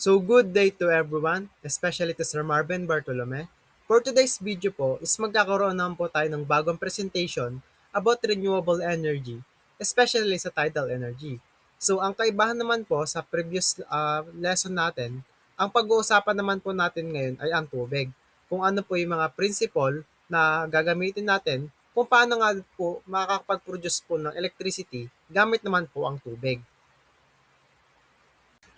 So good day to everyone, especially to Sir Marvin Bartolome. For today's video po is magkakaroon naman po tayo ng bagong presentation about renewable energy, especially sa tidal energy. So ang kaibahan naman po sa previous lesson natin, ang pag-uusapan naman po natin ngayon ay ang tubig. Kung ano po yung mga principle na gagamitin natin kung paano nga po makakapag-produce po ng electricity gamit naman po ang tubig.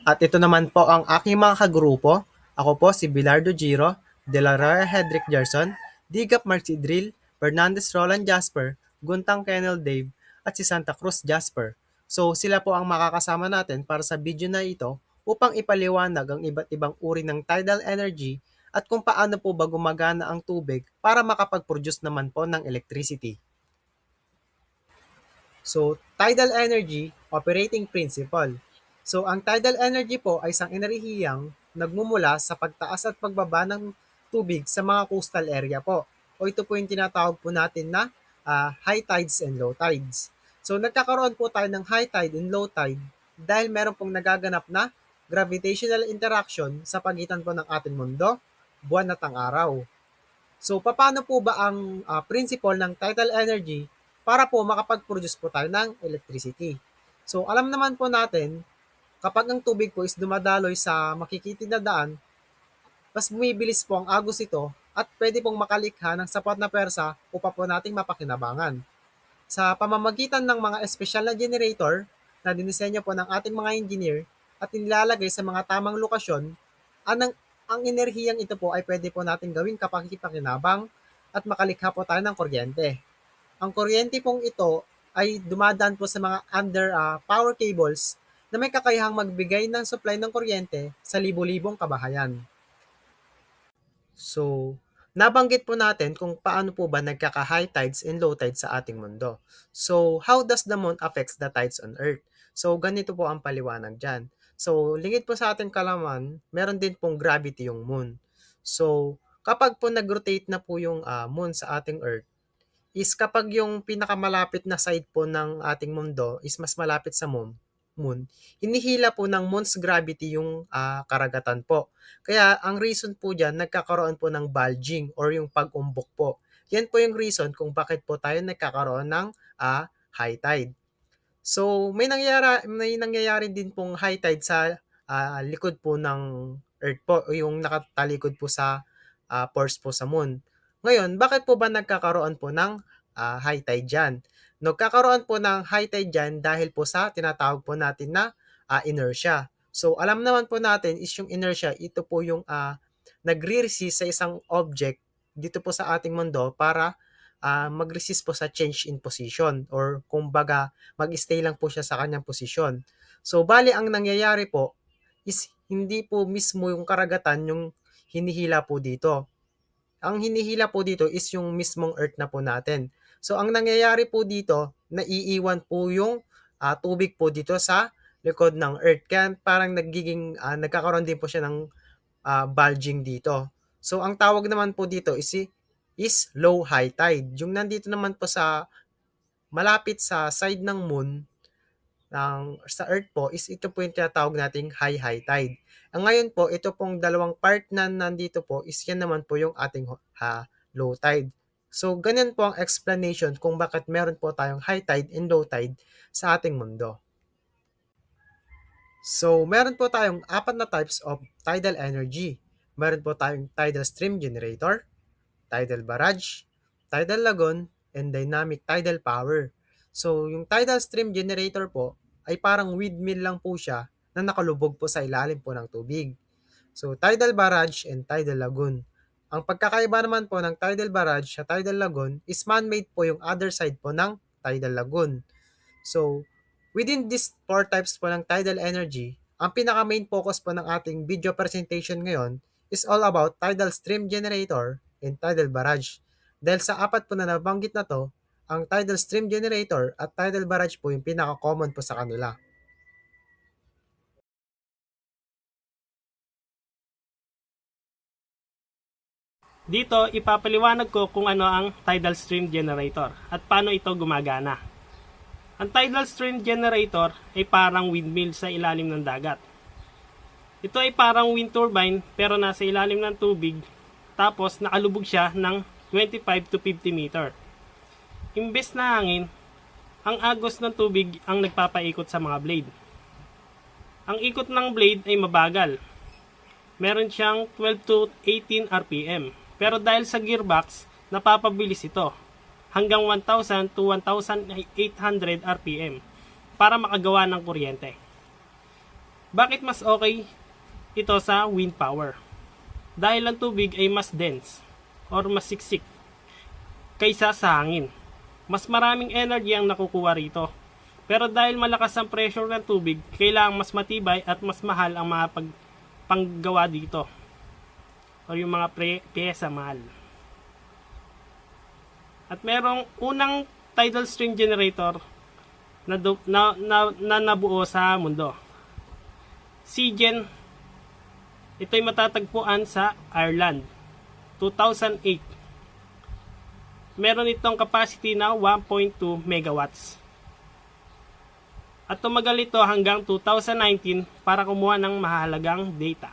At ito naman po ang aking mga kagrupo. Ako po si Bilardo Giro, De La Roya Hedrick Gerson, Digap Marcidril, Fernandez Roland Jasper, Guntang Kennel Dave, at si Santa Cruz Jasper. So sila po ang makakasama natin para sa video na ito upang ipaliwanag ang iba't ibang uri ng tidal energy at kung paano po ba gumagana ang tubig para makapag-produce naman po ng electricity. So, tidal energy operating principle. So, ang tidal energy po ay isang enerhiyang nagmumula sa pagtaas at pagbaba ng tubig sa mga coastal area po. O ito po yung tinatawag po natin na high tides and low tides. So, nagkakaroon po tayo ng high tide and low tide dahil meron pong nagaganap na gravitational interaction sa pagitan po ng ating mundo, buwan at ang araw. So, paano po ba ang principle ng tidal energy para po makapag-produce po tayo ng electricity? So, alam naman po natin, kapag ang tubig po is dumadaloy sa makikitid na daan, mas bumibilis po ang agos ito at pwede pong makalikha ng sapat na persa upang po nating mapakinabangan. Sa pamamagitan ng mga espesyal na generator na dinisenyo po ng ating mga engineer at nilalagay sa mga tamang lokasyon, ang enerhiyang ito po ay pwede po natin gawing kapaki-pakinabang at makalikha po tayo ng kuryente. Ang kuryente pong ito ay dumadaan po sa mga under power cables na may kakayahang magbigay ng supply ng kuryente sa libo-libong kabahayan. So, nabanggit po natin kung paano po ba nagkaka-high tides and low tides sa ating mundo. So, how does the moon affects the tides on Earth? So, ganito po ang paliwanag dyan. So, lingid po sa ating kalaman, meron din pong gravity yung moon. So, kapag po nag-rotate na po yung moon sa ating Earth, is kapag yung pinakamalapit na side po ng ating mundo is mas malapit sa moon, hinihila po ng moon's gravity yung karagatan po. Kaya ang reason po dyan, nagkakaroon po ng bulging or yung pag-umbok po. Yan po yung reason kung bakit po tayo nagkakaroon ng high tide. So may nangyayari din pong high tide sa likod po ng Earth po, o yung nakatalikod po sa pores po sa moon. Ngayon, bakit po ba nagkakaroon po ng high tide dyan? Nagkakaroon po ng high tide dyan dahil po sa tinatawag po natin na inertia. So alam naman po natin is yung inertia, ito po yung nagre-resist sa isang object dito po sa ating mundo para mag-resist po sa change in position or kumbaga mag-stay lang po siya sa kanyang posisyon. So bali ang nangyayari po is hindi po mismo yung karagatan yung hinihila po dito. Ang hinihila po dito is yung mismong earth na po natin. So ang nangyayari po dito, naiiwan po yung tubig po dito sa likod ng earth. Kaya parang nagkakaroon din po siya ng bulging dito. So ang tawag naman po dito is low high tide. Yung nandito naman po sa malapit sa side ng moon sa earth po is ito po yung tinatawag nating high tide. Ang ngayon po, ito pong dalawang part na nandito po is yan naman po yung ating low tide. So ganyan po ang explanation kung bakit meron po tayong high tide and low tide sa ating mundo. So, meron po tayong apat na types of tidal energy. Meron po tayong tidal stream generator, tidal barrage, tidal lagoon, and dynamic tidal power. So, yung tidal stream generator po ay parang windmill lang po siya na nakalubog po sa ilalim po ng tubig. So, tidal barrage and tidal lagoon. Ang pagkakaiba naman po ng tidal barrage sa tidal lagoon is man-made po yung other side po ng tidal lagoon. So, within these four types po ng tidal energy, ang pinaka-main focus po ng ating video presentation ngayon is all about tidal stream generator and tidal barrage. Dahil sa apat po na nabanggit na to, ang tidal stream generator at tidal barrage po yung pinaka-common po sa kanila. Dito, ipapaliwanag ko kung ano ang tidal stream generator at paano ito gumagana. Ang tidal stream generator ay parang windmill sa ilalim ng dagat. Ito ay parang wind turbine pero nasa ilalim ng tubig, tapos nakalubog siya ng 25 to 50 meter. Imbes na hangin, ang agos ng tubig ang nagpapaikot sa mga blade. Ang ikot ng blade ay mabagal. Meron siyang 12 to 18 RPM. Pero dahil sa gearbox, napapabilis ito hanggang 1,000 to 1,800 RPM para makagawa ng kuryente. Bakit mas okay ito sa wind power? Dahil ang tubig ay mas dense or mas siksik kaysa sa hangin. Mas maraming energy ang nakukuha rito. Pero dahil malakas ang pressure ng tubig, kailangang mas matibay at mas mahal ang mga panggawa dito. O yung mga pyesa mahal. At merong unang tidal stream generator na nabuo sa mundo. Seagen. Ito'y matatagpuan sa Ireland. 2008. Meron itong capacity na 1.2 megawatts. At tumagal ito hanggang 2019 para kumuha ng mahalagang data.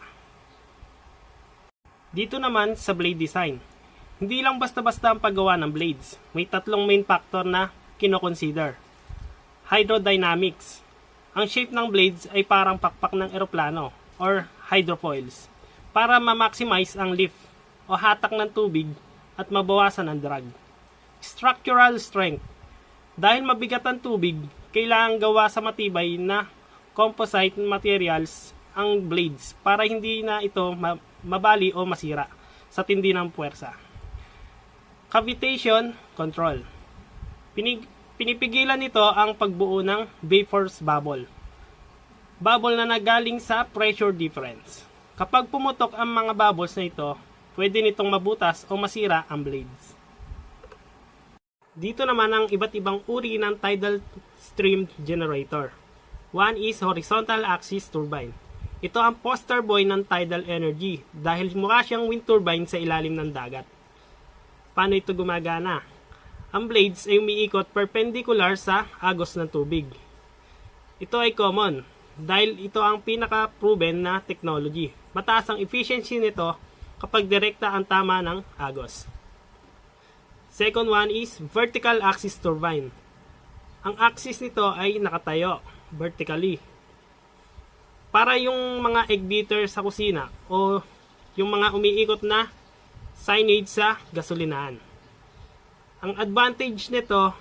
Dito naman sa blade design. Hindi lang basta-basta ang paggawa ng blades. May tatlong main factor na kinoconsider. Hydrodynamics. Ang shape ng blades ay parang pakpak ng eroplano or hydrofoils para ma-maximize ang lift o hatak ng tubig at mabawasan ang drag. Structural strength. Dahil mabigat ang tubig, kailangan gawa sa matibay na composite materials ang blades para hindi na ito mabali o masira sa tindi ng puwersa. Cavitation control. Pinipigilan nito ang pagbuo ng vapors bubble. Bubble na nagaling sa pressure difference. Kapag pumutok ang mga bubbles na ito, pwede nitong mabutas o masira ang blades. Dito naman ang iba't ibang uri ng tidal stream generator. One is horizontal axis turbine. Ito ang poster boy ng tidal energy dahil mukha siyang wind turbine sa ilalim ng dagat. Paano ito gumagana? Ang blades ay umiikot perpendicular sa agos ng tubig. Ito ay common dahil ito ang pinaka-proven na technology. Mataas ang efficiency nito kapag direkta ang tama ng agos. Second one is vertical axis turbine. Ang axis nito ay nakatayo vertically. Para yung mga egg beater sa kusina o yung mga umiikot na signage sa gasolinahan. Ang advantage nito,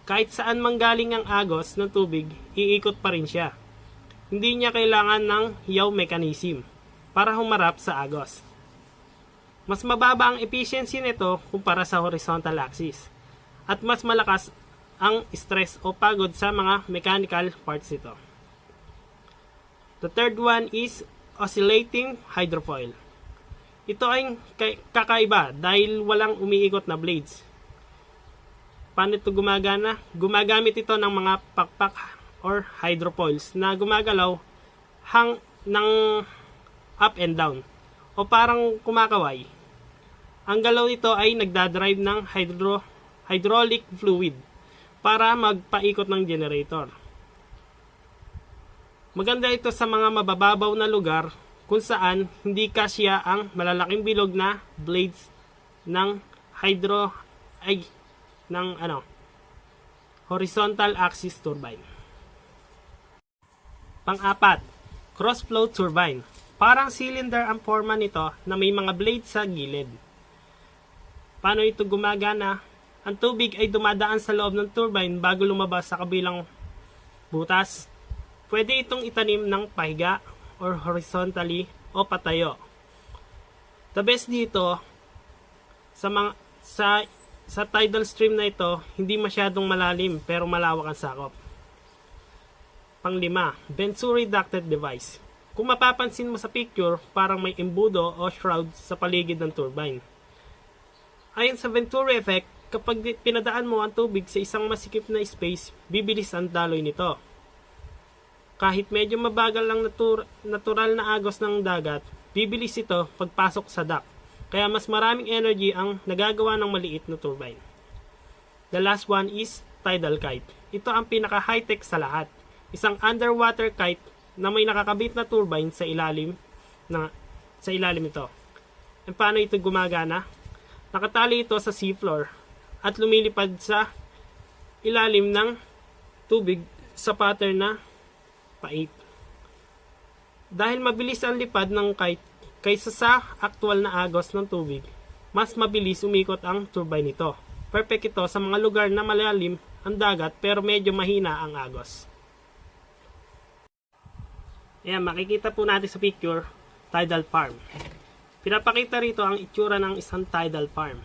kahit saan manggaling ang agos ng tubig, iikot pa rin siya. Hindi niya kailangan ng yaw mechanism para humarap sa agos. Mas mababa ang efficiency nito kumpara sa horizontal axis. At mas malakas ang stress o pagod sa mga mechanical parts nito. The third one is oscillating hydrofoil. Ito ay kakaiba dahil walang umiikot na blades. Paano ito gumagana? Gumagamit ito ng mga pakpak or hydrofoils na gumagalaw ng up and down o parang kumakaway. Ang galaw nito ay nagdadrive ng hydraulic fluid para magpaikot ng generator. Maganda ito sa mga mabababaw na lugar kung saan hindi kasya ang malalaking bilog na blades ng horizontal axis turbine. Pang-apat, cross-flow turbine. Parang cylinder ang forma nito na may mga blades sa gilid. Paano ito gumagana? Ang tubig ay dumadaan sa loob ng turbine bago lumabas sa kabilang butas. Pwede itong itanim ng pahiga or horizontally o patayo. The best dito sa tidal stream na ito, hindi masyadong malalim pero malawak ang sakop. Pang-5, Venturi ducted device. Kung mapapansin mo sa picture, parang may embudo o shroud sa paligid ng turbine. Ayon sa Venturi effect, kapag pinadaan mo ang tubig sa isang masikip na space, bibilis ang daloy nito. Kahit medyo mabagal ang natural na agos ng dagat, bibilis ito pagpasok sa duct. Kaya mas maraming energy ang nagagawa ng maliit na turbine. The last one is tidal kite. Ito ang pinaka high-tech sa lahat. Isang underwater kite na may nakakabit na turbine sa ilalim nito. E paano ito gumagana? Nakatali ito sa seafloor at lumilipad sa ilalim ng tubig sa pattern na pait. Dahil mabilis ang lipad ng kite kaysa sa aktwal na agos ng tubig, mas mabilis umikot ang turbine nito. Perfect ito sa mga lugar na malalim ang dagat pero medyo mahina ang agos. Ayan, makikita po natin sa picture, tidal farm. Pinapakita rito ang itsura ng isang tidal farm.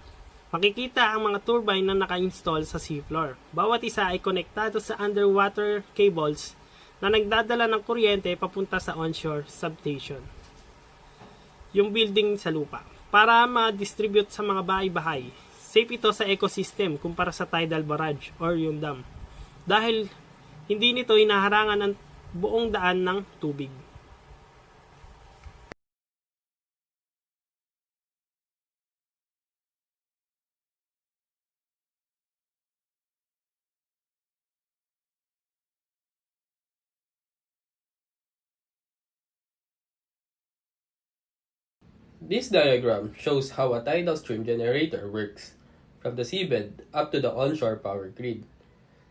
Makikita ang mga turbine na naka-install sa seafloor. Bawat isa ay konektado sa underwater cables na nagdadala ng kuryente papunta sa onshore substation, yung building sa lupa, para ma-distribute sa mga bahay-bahay. Safe ito sa ecosystem kumpara sa tidal barrage or yung dam, dahil hindi nito hinaharangan ang buong daan ng tubig. This diagram shows how a tidal stream generator works, from the seabed up to the onshore power grid.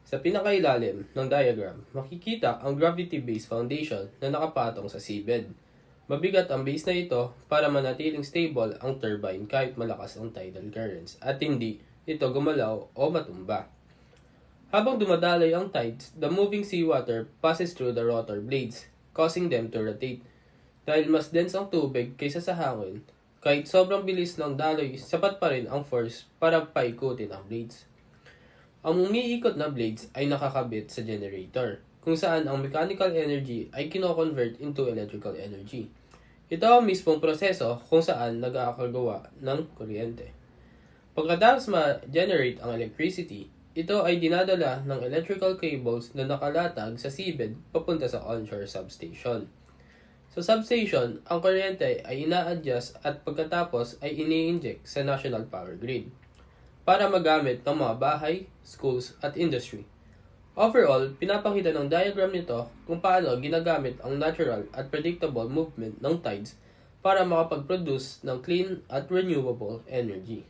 Sa pinakailalim ng diagram, makikita ang gravity-based foundation na nakapatong sa seabed. Mabigat ang base na ito para manatiling stable ang turbine kahit malakas ang tidal currents at hindi ito gumalaw o matumba. Habang dumadaloy ang tides, the moving seawater passes through the rotor blades, causing them to rotate. Dahil mas dense ang tubig kaysa sa hangin, kahit sobrang bilis ng daloy, sapat pa rin ang force para paikutin ang blades. Ang umiikot na blades ay nakakabit sa generator, kung saan ang mechanical energy ay kino-convert into electrical energy. Ito ang mismong proseso kung saan nag-aakagawa ng kuryente. Pagkatapos ma-generate ang electricity, ito ay dinadala ng electrical cables na nakalatag sa seabed papunta sa onshore substation. Sa substation, ang kuryente ay ina-adjust at pagkatapos ay ini-inject sa national power grid para magamit ng mga bahay, schools, at industry. Overall, pinapakita ng diagram nito kung paano ginagamit ang natural at predictable movement ng tides para makapag-produce ng clean at renewable energy.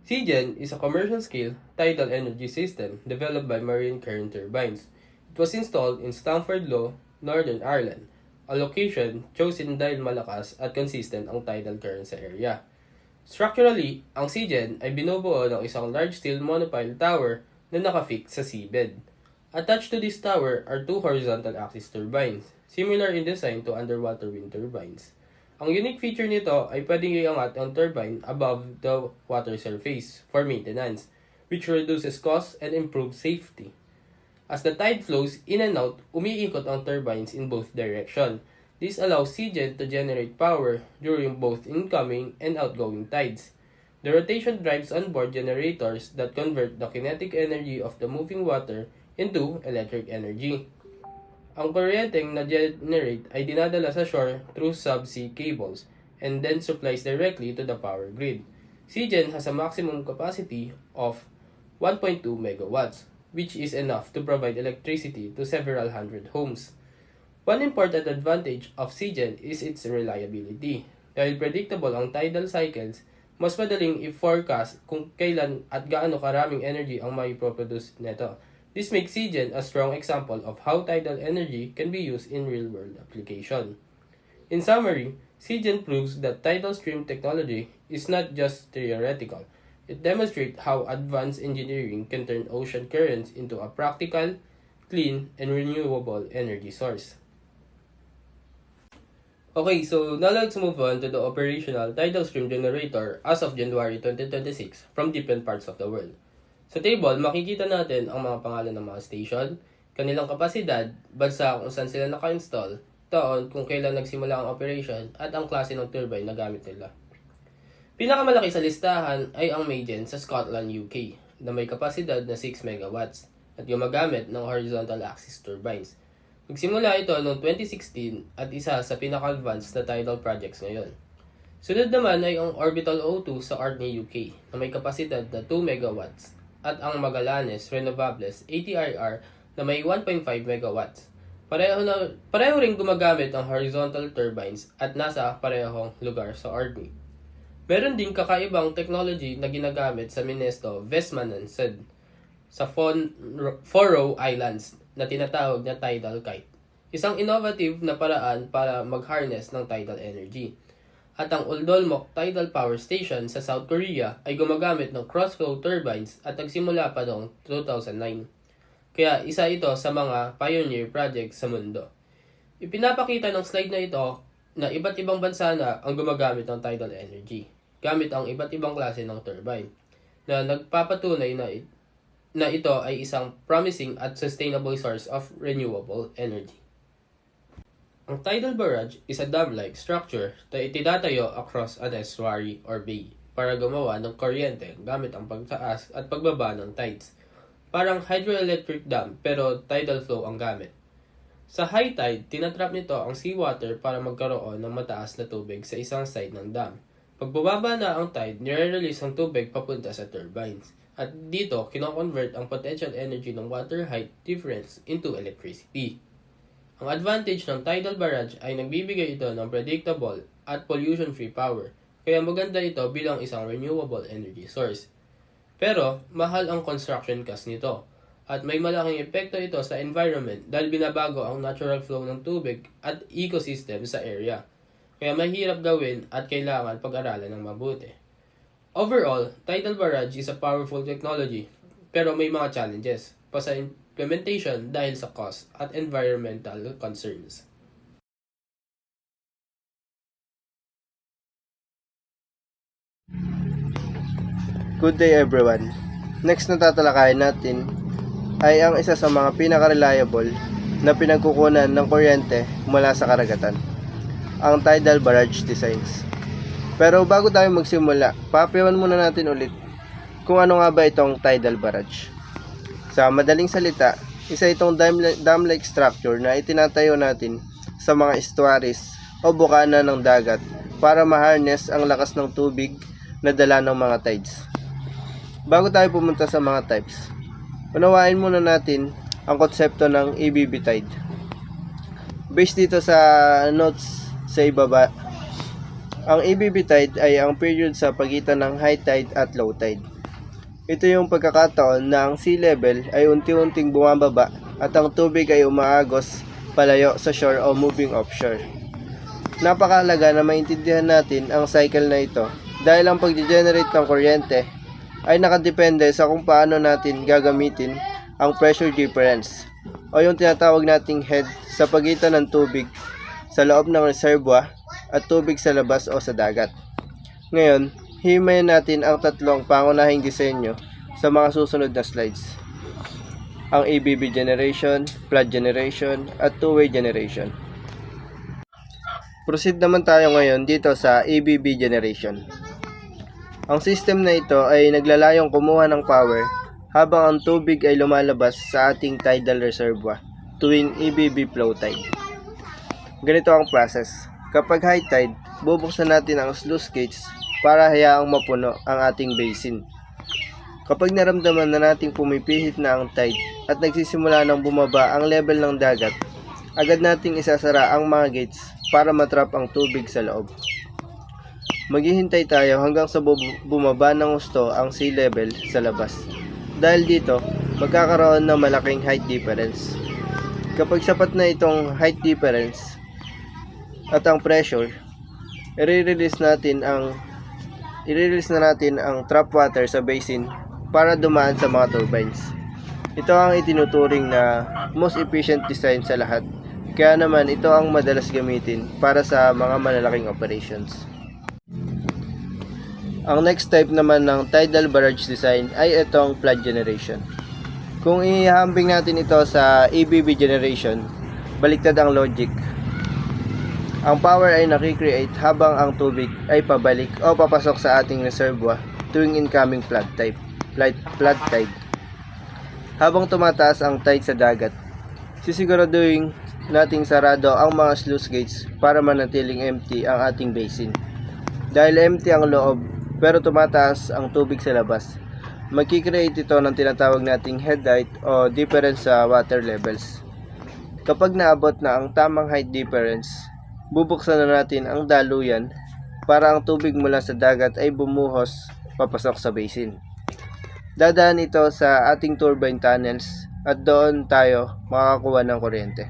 CGen is a commercial-scale tidal energy system developed by Marine Current Turbines. It was installed in Stamford Lough, Northern Ireland, a location chosen dahil malakas at consistent ang tidal current sa area. Structurally, ang CGen ay binubuo ng isang large steel monopile tower na nakafix sa seabed. Attached to this tower are two horizontal axis turbines, similar in design to underwater wind turbines. Ang unique feature nito ay pwedeng iangat ang turbine above the water surface for maintenance, which reduces costs and improves safety. As the tide flows in and out, umiikot ang turbines in both direction. This allows CGen to generate power during both incoming and outgoing tides. The rotation drives onboard generators that convert the kinetic energy of the moving water into electric energy. Ang kuryenteng na-generate ay dinadala sa shore through subsea cables and then supplies directly to the power grid. CGen has a maximum capacity of 1.2 megawatts, which is enough to provide electricity to several hundred homes. One important advantage of CGen is its reliability. Dahil predictable ang tidal cycles, mas madaling i-forecast kung kailan at gaano karaming energy ang maiproproduce nito. This makes CGen a strong example of how tidal energy can be used in real-world application. In summary, CGen proves that tidal stream technology is not just theoretical. It demonstrates how advanced engineering can turn ocean currents into a practical, clean, and renewable energy source. Okay, so now let's move on to the operational tidal stream generator as of January 2026 from different parts of the world. Sa table, makikita natin ang mga pangalan ng mga station, kanilang kapasidad, bansa kung saan sila naka-install, taon kung kailan nagsimula ang operation, at ang klase ng turbine na gamit nila. Pinakamalaki sa listahan ay ang Maygen sa Scotland, UK, na may kapasidad na 6 megawatts at gumagamit ng horizontal axis turbines. Nagsimula ito noong 2016 at isa sa pinaka-advanced na tidal projects ngayon. Sunod naman ay ang Orbital O2 sa Orkney, UK, na may kapasidad na 2 megawatts at ang Magallanes Renovables ATRR na may 1.5 megawatts. Pareho ring gumagamit ang horizontal turbines at nasa parehong lugar sa orbit. Meron din kakaibang technology na ginagamit sa Minesto, Vestmannansed sa Faroe Islands na tinatawag na tidal kite. Isang innovative na paraan para mag-harness ng tidal energy. At ang Uldolmok Tidal Power Station sa South Korea ay gumagamit ng cross-flow turbines at nagsimula pa noong 2009. Kaya isa ito sa mga pioneer projects sa mundo. Ipinapakita ng slide na ito na iba't ibang bansa na ang gumagamit ng tidal energy gamit ang iba't ibang klase ng turbine na nagpapatunay na ito ay isang promising at sustainable source of renewable energy. Ang tidal barrage is a dam-like structure na itinatayo across an estuary or bay para gumawa ng kuryente gamit ang pagtaas at pagbaba ng tides. Parang hydroelectric dam pero tidal flow ang gamit. Sa high tide, tinatrap nito ang seawater para magkaroon ng mataas na tubig sa isang side ng dam. Pag bumaba na ang tide, nire-release ang tubig papunta sa turbines. At dito, kino-convert ang potential energy ng water height difference into electricity. Ang advantage ng tidal barrage ay nagbibigay ito ng predictable at pollution-free power, kaya maganda ito bilang isang renewable energy source. Pero, mahal ang construction cost nito, at may malaking epekto ito sa environment dahil binabago ang natural flow ng tubig at ecosystem sa area. Kaya mahirap gawin at kailangan pag-aralan ng mabuti. Overall, tidal barrage is a powerful technology, pero may mga challenges pa sa implementation dahil sa cost at environmental concerns. Good day everyone. Next na tatalakayin natin ay ang isa sa mga pinaka-reliable na pinagkukunan ng kuryente mula sa karagatan, ang tidal barrage designs. Pero bago tayo magsimula, papayawan muna natin ulit kung ano nga ba itong tidal barrage. Sa madaling salita, isa itong dam-like structure na itinatayo natin sa mga estuaries o bukana ng dagat para ma-harness ang lakas ng tubig na dala ng mga tides. Bago tayo pumunta sa mga types, unawain muna natin ang konsepto ng EBB tide. Based dito sa notes sa ibaba, ang EBB tide ay ang period sa pagitan ng high tide at low tide. Ito yung pagkakataon na ang sea level ay unti-unting bumababa at ang tubig ay umaagos palayo sa shore o moving offshore. Napakahalaga na maintindihan natin ang cycle na ito dahil ang pag-generate ng kuryente ay nakadepende sa kung paano natin gagamitin ang pressure difference o yung tinatawag nating head sa pagitan ng tubig sa loob ng reservoir at tubig sa labas o sa dagat. Ngayon, himayin natin ang tatlong pangunahing disenyo sa mga susunod na slides. Ang EBB generation, flood generation, at two-way generation. Proceed naman tayo ngayon dito sa EBB generation. Ang system na ito ay naglalayong kumuha ng power habang ang tubig ay lumalabas sa ating tidal reservoir tuwing EBB flow tide. Ganito ang process. Kapag high tide, bubuksan natin ang sluice gates para hayaang mapuno ang ating basin. Kapag naramdaman na nating pumipihit na ang tide at nagsisimula ng bumaba ang level ng dagat, agad nating isasara ang mga gates para matrap ang tubig sa loob. Maghihintay tayo hanggang sa bumaba ng husto ang sea level sa labas. Dahil dito, magkakaroon ng malaking height difference. Kapag sapat na itong height difference at ang pressure, i-release na natin ang trap water sa basin para dumaan sa mga turbines. Ito ang itinuturing na most efficient design sa lahat. Kaya naman ito ang madalas gamitin para sa mga malalaking operations. Ang next type naman ng tidal barrage design ay itong flood generation. Kung ihahambing natin ito sa EBB generation, baliktad ang logic. Ang power ay nakikreate habang ang tubig ay pabalik o papasok sa ating reservoir tuwing incoming flood tide. Habang tumataas ang tide sa dagat, sisiguraduhin nating sarado ang mga sluice gates para manatiling empty ang ating basin. Dahil empty ang loob pero tumataas ang tubig sa labas, magkikreate ito ng tinatawag nating head height o difference sa water levels. Kapag naabot na ang tamang height difference, bubuksan na natin ang daluyan para ang tubig mula sa dagat ay bumuhos papasok sa basin. Dadaan ito sa ating turbine tunnels at doon tayo makakakuha ng kuryente.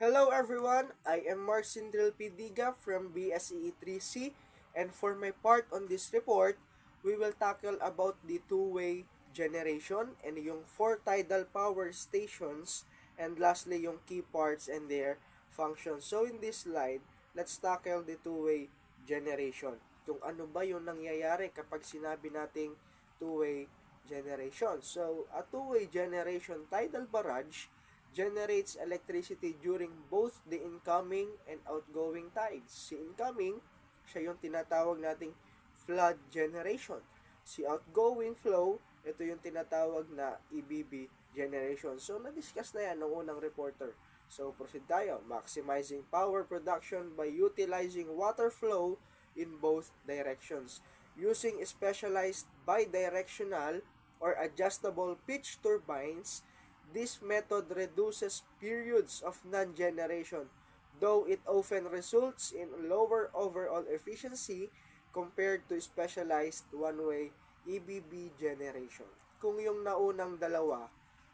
Hello everyone, I am Marcin Del Pidiga from BSEE 3C, and for my part on this report, we will tackle about the two-way generation and yung four tidal power stations, and lastly yung key parts and their functions. So in this slide, let's tackle the two-way generation. Kung ano ba yung nangyayari kapag sinabi nating two-way generation. So a two-way generation tidal barrage generates electricity during both the incoming and outgoing tides. Si incoming, siya yung tinatawag nating flood generation. Si outgoing flow, ito yung tinatawag na EBB generation. So, na-discuss na yan ng unang reporter. So, proceed tayo. Maximizing power production by utilizing water flow in both directions. Using specialized bidirectional or adjustable pitch turbines, this method reduces periods of non-generation, though it often results in lower overall efficiency compared to specialized one-way EBB generation. Kung yung naunang dalawa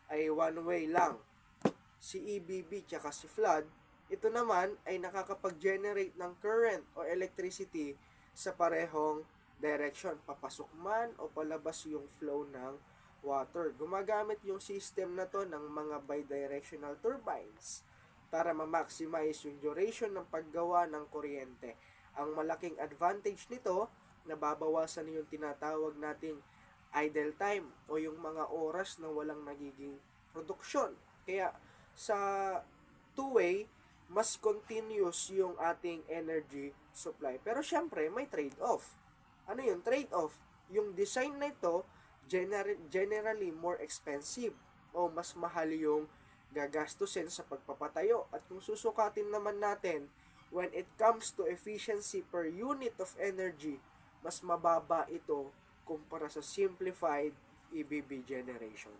ay one-way lang, si EBB tsaka si flood, ito naman ay nakakapag-generate ng current o electricity sa parehong direction, papasok man o palabas yung flow ng water. Gumagamit yung system na to ng mga bidirectional turbines para ma-maximize yung duration ng paggawa ng kuryente. Ang malaking advantage nito, nababawasan yung tinatawag nating idle time o yung mga oras na walang nagiging produksyon. Kaya sa two-way, mas continuous yung ating energy supply. Pero syempre, may trade-off. Ano yung trade-off? Yung design na ito, generally more expensive o mas mahal yung gagastusin sa pagpapatayo. At kung susukatin naman natin, when it comes to efficiency per unit of energy, mas mababa ito kumpara sa simplified EBB generation.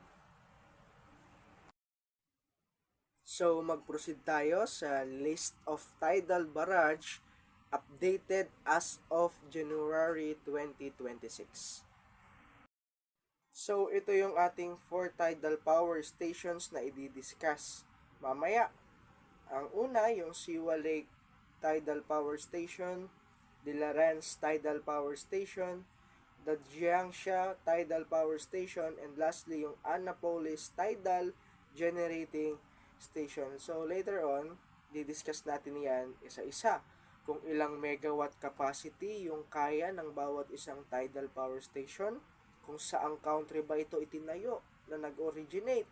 So, mag-proceed tayo sa list of tidal barrage updated as of January 2026. So, ito yung ating 4 tidal power stations na i-discuss mamaya. Ang una, yung Siwa Lake Tidal Power Station, Dilarans Tidal Power Station, the Jiangxia Tidal Power Station, and lastly, yung Annapolis Tidal Generating Station. So, later on, di-discuss natin yan isa-isa. Kung ilang megawatt capacity yung kaya ng bawat isang tidal power station, kung saang country ba ito itinayo na nag-originate,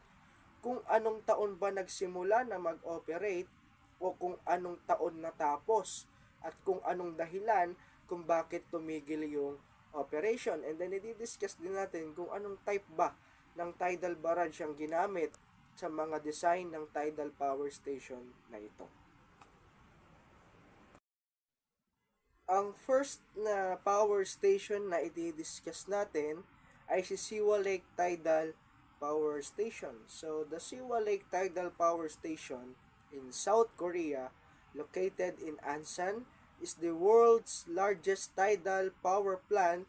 kung anong taon ba nagsimula na mag-operate, o kung anong taon natapos, at kung anong dahilan kung bakit tumigil yung operation. And then, i-discuss din natin kung anong type ba ng tidal barrage ang ginamit sa mga design ng tidal power station na ito. Ang first na power station na i-discuss natin ay si Siwa Lake Tidal Power Station. So, the Siwa Lake Tidal Power Station in South Korea, located in Ansan, is the world's largest tidal power plant,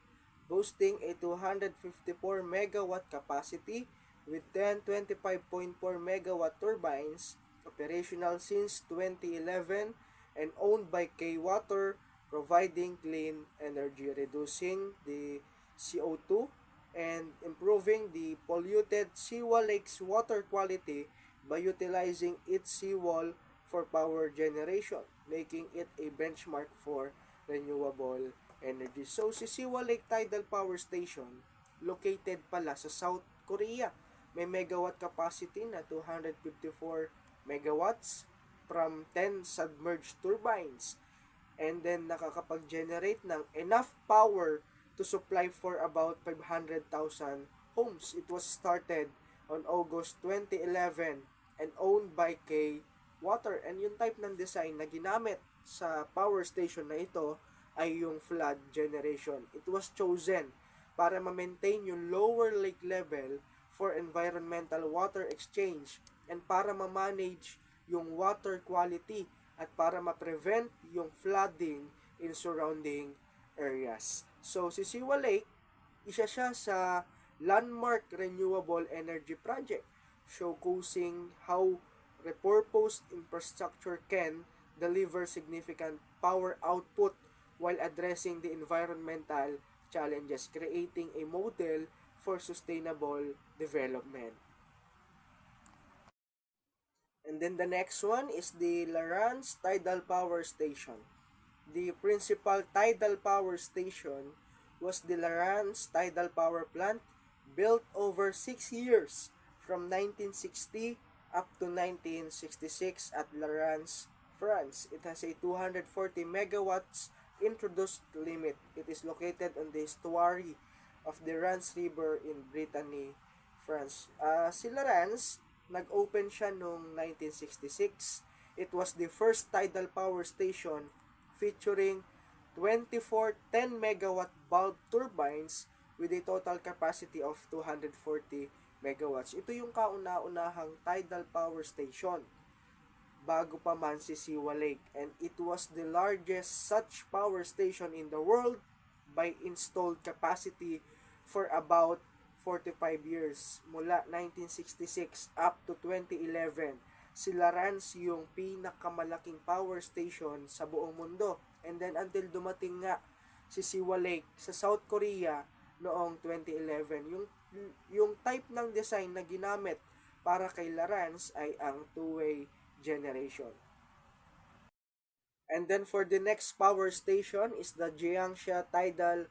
boasting a 254 megawatt capacity with 10 25.4 megawatt turbines, operational since 2011 and owned by K-Water, providing clean energy, reducing the CO2 and improving the polluted Siwa Lake's water quality by utilizing its seawall for power generation, making it a benchmark for renewable energy. So, si Siwa Lake Tidal Power Station, located pala sa South Korea. May megawatt capacity na 254 megawatts from 10 submerged turbines. And then, nakakapag-generate ng enough power to supply for about 500,000 homes. It was started on August 2011 and owned by K-Water. And yung type ng design na ginamit sa power station na ito ay yung flood generation. It was chosen para ma-maintain yung lower lake level for environmental water exchange and para ma-manage yung water quality at para ma-prevent yung flooding in surrounding areas. So si Siwa Lake, isa siya sa landmark renewable energy project showcasing how repurposed infrastructure can deliver significant power output while addressing the environmental challenges, creating a model for sustainable development. And then the next one is the Larance Tidal Power Station. The principal tidal power station was the Larance Tidal Power Plant, built over 6 years from 1960 up to 1966 at Larance, France. It has a 240 megawatts introduced limit. It is located on the estuary of the Rance River in Brittany, France. Si Larance, nag-open siya noong 1966. It was the first tidal power station featuring 24 10 megawatt bulb turbines with a total capacity of 240 megawatts. Ito yung kauna-unahang tidal power station bago pa man si Siwa Lake, and it was the largest such power station in the world by installed capacity for about 45 years. Mula 1966 up to 2011, si Larance yung pinakamalaking power station sa buong mundo. And then until dumating nga si Siwa Lake sa South Korea noong 2011, yung type ng design na ginamit para kay Larance ay ang two-way generation. And then for the next power station is the Jiangxia Tidal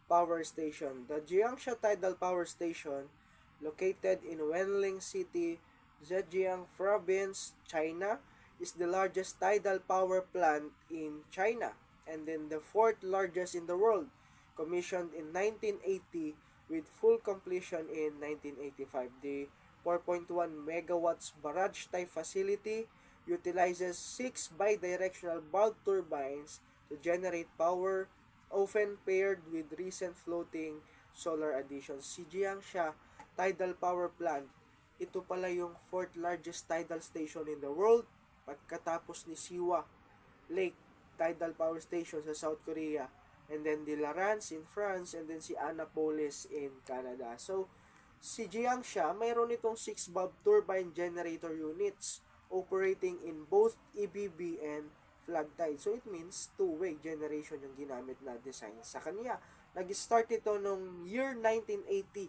Power Station. The Jiangxia Tidal Power Station, located in Wenling City, Zhejiang Province, China, is the largest tidal power plant in China and then the fourth largest in the world, commissioned in 1980 with full completion in 1985. The 4.1 megawatts barrage type facility utilizes 6 bidirectional bulb turbines to generate power, often paired with recent floating solar additions. Si Jiangxia Tidal Power Plant, ito pala yung fourth largest tidal station in the world pagkatapos ni Siwa Lake Tidal Power Station sa South Korea, and then the Larance in France, and then si Annapolis in Canada. So si Jiangxia, mayroon itong 6 bulb turbine generator units operating in both EBB and flood tide. So it means two-way generation yung ginamit na design sa kanya. Nag-start ito noong year 1980.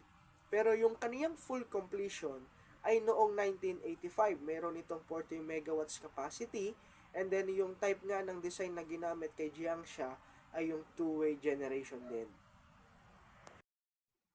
Pero yung kaniyang full completion ay noong 1985. Meron itong 40 megawatts capacity, and then yung type nga ng design na ginamit kay Jiangxia ay yung two-way generation din.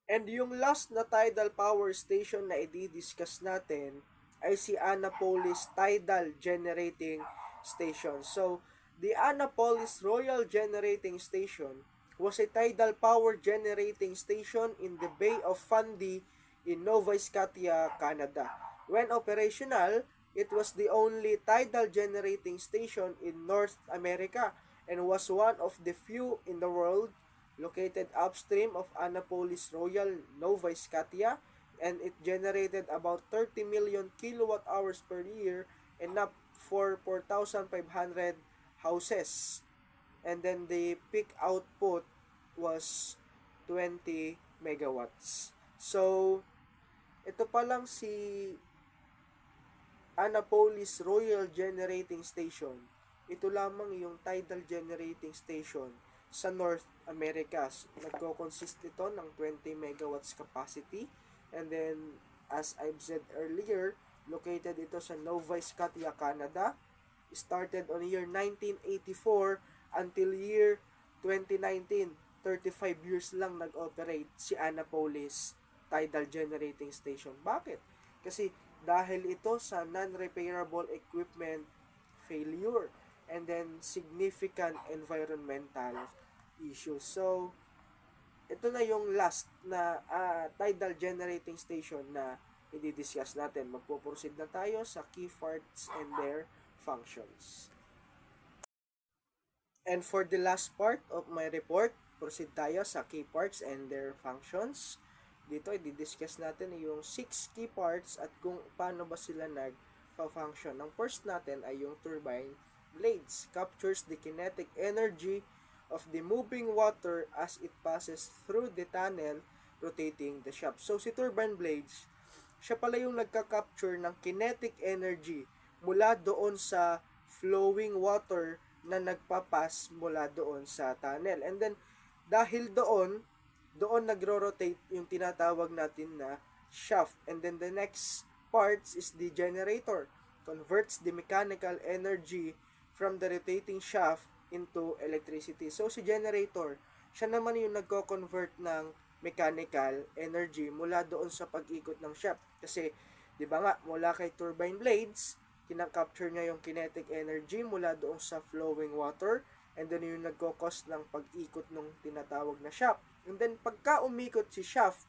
And yung last na tidal power station na i-discuss natin ay si Annapolis Tidal Generating Station. So, the Annapolis Royal Generating Station was a tidal power generating station in the Bay of Fundy in Nova Scotia, Canada. When operational, it was the only tidal generating station in North America and was one of the few in the world located upstream of Annapolis Royal, Nova Scotia, and it generated about 30 million kilowatt hours per year, enough for 4,500 houses. And then the peak output was 20 megawatts. So, ito pa lang si Annapolis Royal Generating Station. Ito lamang yung tidal generating station sa North America. Nagko-consist ito ng 20 megawatts capacity, and then as I've said earlier, located ito sa Nova Scotia, Canada. Started on year 1984 until year 2019. 35 years lang nag-operate si Annapolis Tidal Generating Station. Bakit? Kasi dahil ito sa non-repairable equipment failure and then significant environmental issues. So, ito na yung last na tidal generating station na i-discuss natin. Magpo-proceed na tayo sa key parts and their functions. And for the last part of my report, proceed tayo sa key parts and their functions. Dito, i-discuss natin yung 6 key parts at kung paano ba sila nag-function. Ang first natin ay yung turbine blades. Captures the kinetic energy of the moving water as it passes through the tunnel rotating the shaft. So, si turbine blades, siya pala yung nagka-capture ng kinetic energy mula doon sa flowing water na nagpapas mula doon sa tunnel. And then, dahil doon nagro-rotate yung tinatawag natin na shaft. And then, the next parts is the generator. Converts the mechanical energy from the rotating shaft into electricity. So, si generator, siya naman yung nagko-convert ng mechanical energy mula doon sa pag-ikot ng shaft. Kasi, di ba nga, mula kay turbine blades, kinakapture niya yung kinetic energy mula doon sa flowing water, and then yung nagkokos ng pag-ikot ng tinatawag na shaft. And then, pagka umikot si shaft,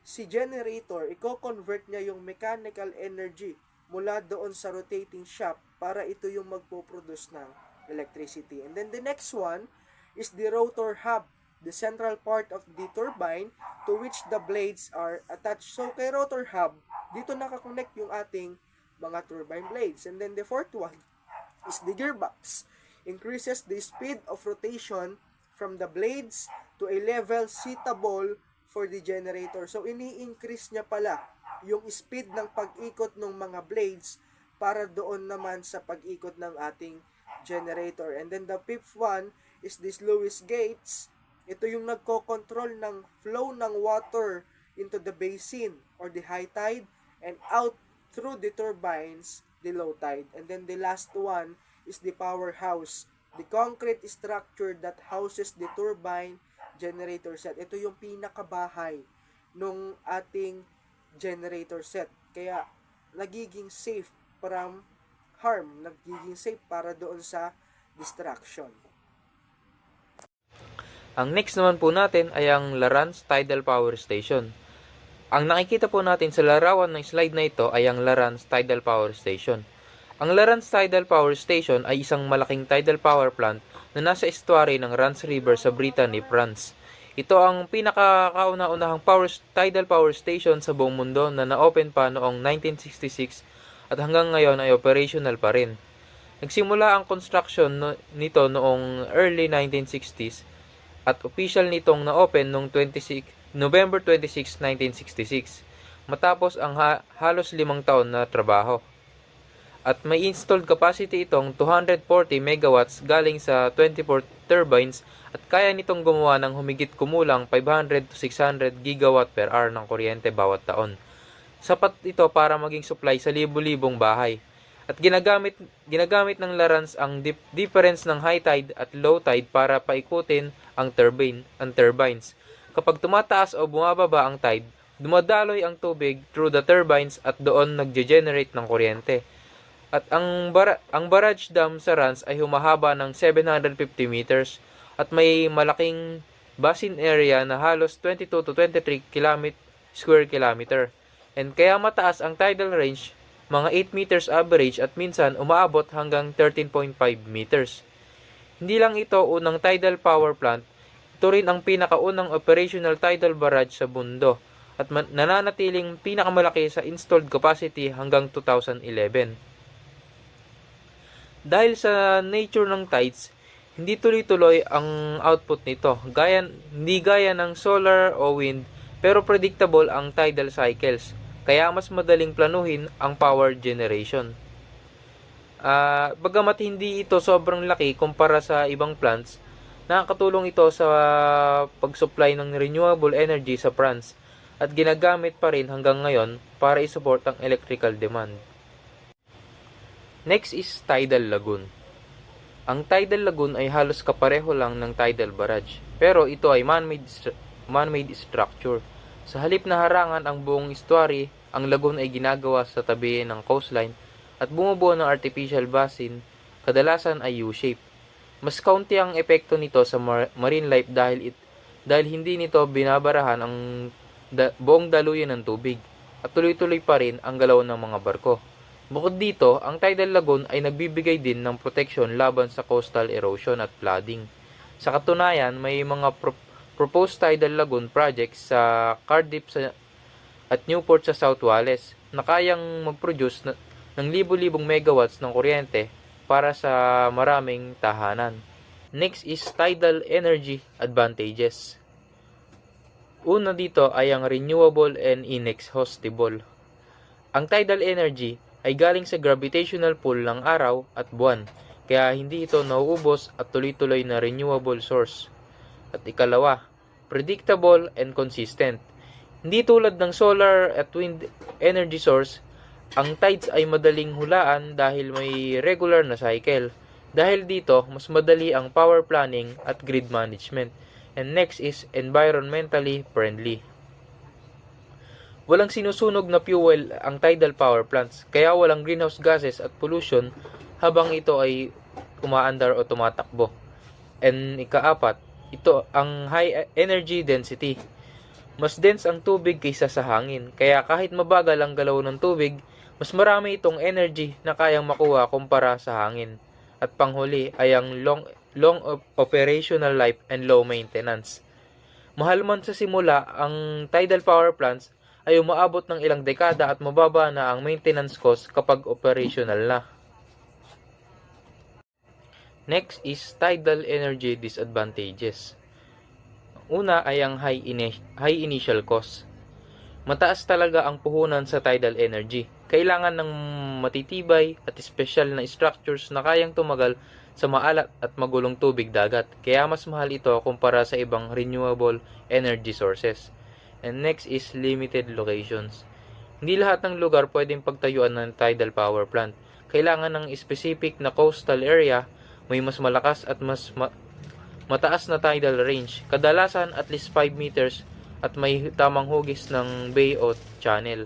si generator, i-convert niya yung mechanical energy mula doon sa rotating shaft para ito yung magpo-produce ng electricity. And then, the next one is the rotor hub, the central part of the turbine to which the blades are attached. So, kay rotor hub, dito nakakonect yung ating mga turbine blades. And then, the fourth one is the gearbox. Increases the speed of rotation from the blades to a level suitable for the generator. So, ini-increase niya pala yung speed ng pag-ikot ng mga blades para doon naman sa pag-ikot ng ating generator. And then, the fifth one is the sluice gates. Ito yung nagko-control ng flow ng water into the basin or the high tide and out through the turbines, the low tide. And then the last one is the powerhouse, the concrete structure that houses the turbine generator set. Ito yung pinakabahay nung ating generator set. Kaya nagiging safe from harm, nagiging safe para doon sa distraction. Ang next naman po natin ay ang Larans Tidal Power Station. Ang nakikita po natin sa larawan ng slide na ito ay ang Larans Tidal Power Station. Ang Larans Tidal Power Station ay isang malaking tidal power plant na nasa estuary ng Rance River sa Brittany, France. Ito ang pinakakauna-unahang tidal power station sa buong mundo na na-open pa noong 1966 at hanggang ngayon ay operational pa rin. Nagsimula ang construction nito noong early 1960s at official nitong na-open noong November 26, 1966, matapos ang halos 5 taon na trabaho. At may installed capacity itong 240 megawatts galing sa 24 turbines at kaya nitong gumawa ng humigit kumulang 500 to 600 gigawatt per hour ng kuryente bawat taon. Sapat ito para maging supply sa libu-libong bahay. At ginagamit ng Larans ang difference ng high tide at low tide para paikutin ang turbines. Kapag tumataas o bumababa ang tide, dumadaloy ang tubig through the turbines at doon nagge-generate ng kuryente. At ang barrage dam sa Rance ay humahaba ng 750 meters at may malaking basin area na halos 22 to 23 square kilometer. And kaya mataas ang tidal range, mga 8 meters average at minsan umaabot hanggang 13.5 meters. Hindi lang ito unang tidal power plant, ito rin ang pinakaunang operational tidal barrage sa mundo at nananatiling pinakamalaki sa installed capacity hanggang 2011. Dahil sa nature ng tides, hindi tuloy-tuloy ang output nito, hindi gaya ng solar o wind, pero predictable ang tidal cycles. Kaya mas madaling planuhin ang power generation. Bagamat hindi ito sobrang laki kumpara sa ibang plants, nakakatulong ito sa pag-supply ng renewable energy sa France at ginagamit pa rin hanggang ngayon para i-support ang electrical demand. Next is tidal lagoon. Ang tidal lagoon ay halos kapareho lang ng tidal barrage, pero ito ay man-made structure. Sa halip na harangan ang buong estuary, ang lagoon ay ginagawa sa tabi ng coastline at bumubuo ng artificial basin, kadalasan ay U-shape. Mas kaunti ang epekto nito sa marine life dahil hindi nito binabarahan ang buong daluyan ng tubig at tuloy-tuloy pa rin ang galaw ng mga barko. Bukod dito, ang tidal lagoon ay nagbibigay din ng proteksyon laban sa coastal erosion at flooding. Sa katunayan, may mga proposed tidal lagoon projects sa Cardiff at Newport sa South Wales na kayang mag-produce ng libo-libong megawatts ng kuryente para sa maraming tahanan. Next is tidal energy advantages. Una dito ay ang renewable and inexhaustible. Ang tidal energy ay galing sa gravitational pull ng araw at buwan, kaya hindi ito nauubos at tuloy-tuloy na renewable source. At ikalawa, predictable and consistent. Hindi tulad ng solar at wind energy source, ang tides ay madaling hulaan dahil may regular na cycle. Dahil dito, mas madali ang power planning at grid management. And next is environmentally friendly. Walang sinusunog na fuel ang tidal power plants, kaya walang greenhouse gases at pollution habang ito ay umaandar o tumatakbo. And ikaapat, ito ang high energy density. Mas dense ang tubig kaysa sa hangin, kaya kahit mabagal ang galaw ng tubig, mas marami itong energy na kayang makuha kumpara sa hangin. At panghuli ay ang long operational life and low maintenance. Mahal man sa simula, ang tidal power plants ay umaabot ng ilang dekada at mababa na ang maintenance cost kapag operational na. Next is tidal energy disadvantages. Una ay ang high initial cost. Mataas talaga ang puhunan sa tidal energy. Kailangan ng matitibay at espesyal na structures na kayang tumagal sa maalat at magulong tubig dagat. Kaya mas mahal ito kumpara sa ibang renewable energy sources. And next is limited locations. Hindi lahat ng lugar pwedeng pagtayuan ng tidal power plant. Kailangan ng specific na coastal area, may mas malakas at mas mataas na tidal range. Kadalasan at least 5 meters at may tamang hugis ng bay o channel.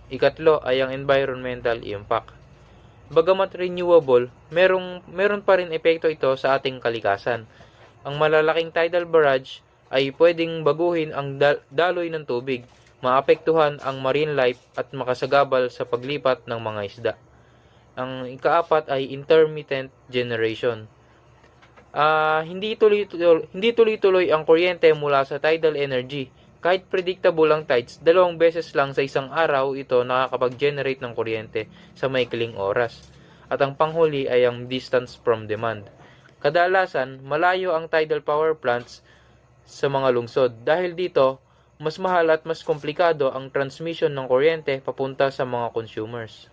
Ikatlo ay ang environmental impact. Bagamat renewable, meron pa rin epekto ito sa ating kalikasan. Ang malalaking tidal barrage ay pwedeng baguhin ang daloy ng tubig, maapektuhan ang marine life at makasagabal sa paglipat ng mga isda. Ang ikaapat ay intermittent generation. Hindi tuloy-tuloy ang kuryente mula sa tidal energy. Kahit predictable ang tides, 2 beses lang sa isang araw ito nakakapag-generate ng kuryente sa maikling oras. At ang panghuli ay ang distance from demand. Kadalasan, malayo ang tidal power plants sa mga lungsod. Dahil dito, mas mahal at mas komplikado ang transmission ng kuryente papunta sa mga consumers.